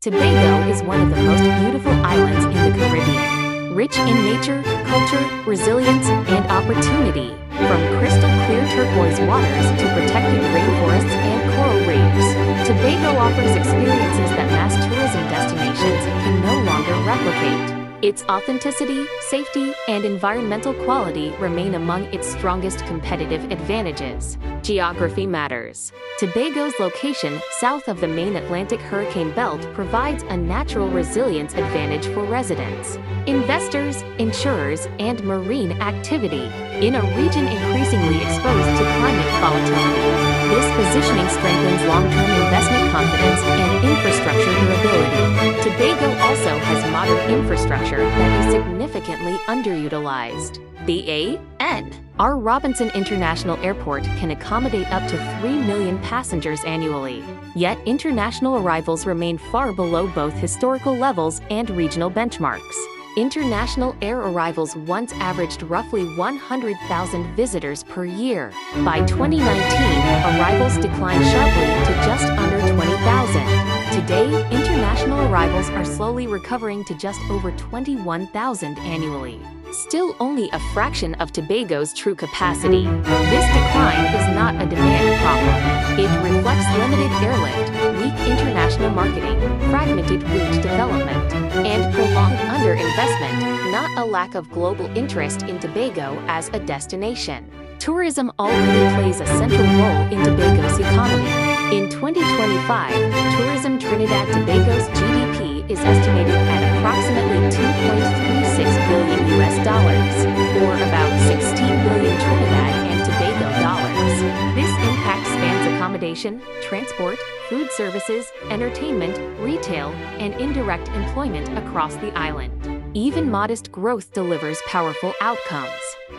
Tobago is one of the most beautiful islands in the Caribbean, rich in nature, culture, resilience, and opportunity. From crystal clear turquoise waters to protected rainforests and coral reefs, Tobago offers experiences that mass tourism destinations can no longer replicate. Its authenticity, safety, and environmental quality remain among its strongest competitive advantages. Geography matters. Tobago's location south of the main Atlantic hurricane belt provides a natural resilience advantage for residents, investors, insurers, and marine activity in a region increasingly exposed to climate volatility. This positioning strengthens long-term investment confidence and infrastructure durability. Tobago also has modern infrastructure that is significantly underutilized. The ANR Robinson International Airport can accommodate up to 3 million passengers annually. Yet international arrivals remain far below both historical levels and regional benchmarks. International air arrivals once averaged roughly 100,000 visitors per year. By 2019, arrivals declined sharply to just under 20,000. Today, international arrivals are slowly recovering to just over 21,000 annually. Still only a fraction of Tobago's true capacity. This decline is not a demand problem. It reflects limited airlift, weak international marketing, fragmented route development, and prolonged underinvestment, not a lack of global interest in Tobago as a destination. Tourism already plays a central role in Tobago's economy. In 2025, tourism Trinidad-Tobago's GDP is estimated at approximately $2.36 billion or about 16 billion Trinidad and Tobago dollars. This impact spans accommodation, transport, food services, entertainment, retail, and indirect employment across the island. Even modest growth delivers powerful outcomes.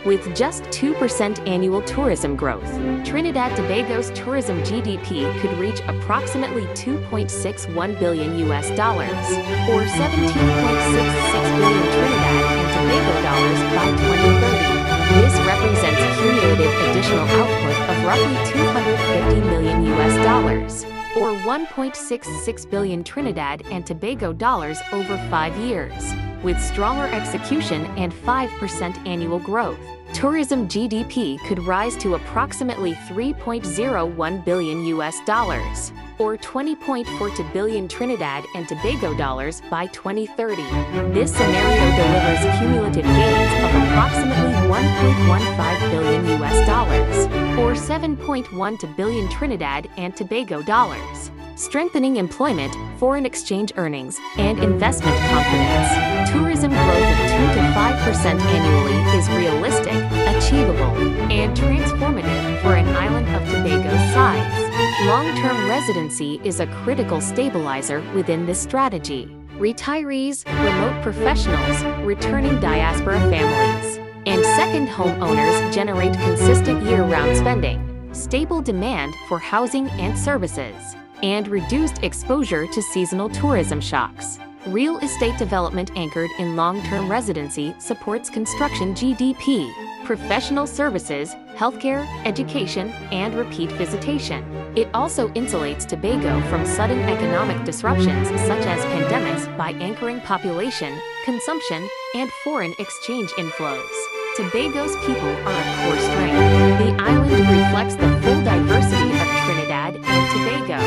With just 2% annual tourism growth, Trinidad-Tobago's tourism GDP could reach approximately $2.61 billion or 17.66 billion Trinidad and Tobago dollars by 2030. This represents cumulative additional output of roughly $250 million or 1.66 billion Trinidad and Tobago dollars over 5 years. With stronger execution and 5% annual growth, tourism GDP could rise to approximately $3.01 billion or 20.42 billion Trinidad and Tobago dollars by 2030. This scenario delivers cumulative gains of approximately $1.15 billion or 7.12 billion Trinidad and Tobago dollars, strengthening employment, foreign exchange earnings, and investment confidence. Tourism growth of 2 to 5% annually is realistic, achievable, and transformative for an island of Tobago's size. Long-term residency is a critical stabilizer within this strategy. Retirees, remote professionals, returning diaspora families, and second home owners generate consistent year-round spending, stable demand for housing and services, and reduced exposure to seasonal tourism shocks. Real estate development anchored in long-term residency supports construction GDP, professional services, healthcare, education, and repeat visitation. It also insulates Tobago from sudden economic disruptions such as pandemics by anchoring population, consumption, and foreign exchange inflows. Tobago's people are a core strength. The island reflects the full diversity of Trinidad and Tobago,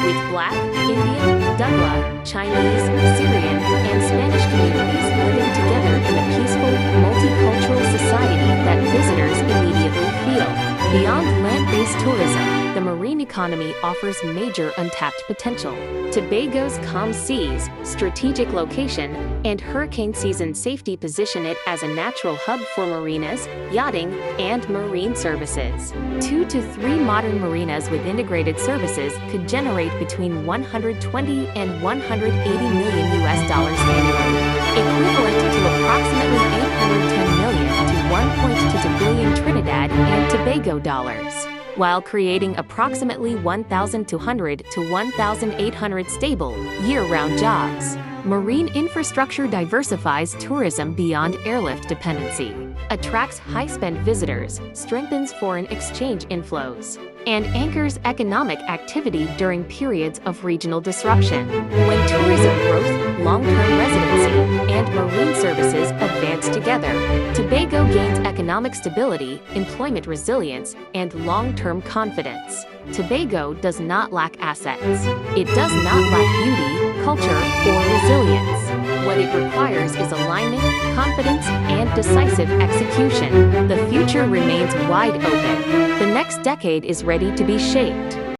with Black, Indian, Douglas, Chinese, Syrian, and Spanish communities living together in a peaceful, multicultural society that visitors immediately feel. Beyond land-based tourism, the marine economy offers major untapped potential. Tobago's calm seas, strategic location, and hurricane season safety position it as a natural hub for marinas, yachting, and marine services. 2 to 3 modern marinas with integrated services could generate between $120 and $180 million annually, equivalent to approximately $810 million to 1.22 billion Trinidad and Tobago dollars, while creating approximately 1,200 to 1,800 stable, year-round jobs. Marine infrastructure diversifies tourism beyond airlift dependency, attracts high-spend visitors, strengthens foreign exchange inflows, and anchors economic activity during periods of regional disruption. When tourism growth, long-term residency, and marine services advance together, Tobago gains economic stability, employment resilience, and long-term confidence. Tobago does not lack assets. It does not lack beauty, culture, or resilience. What it requires is alignment, confidence, and decisive execution. The future remains wide open. The next decade is ready to be shaped.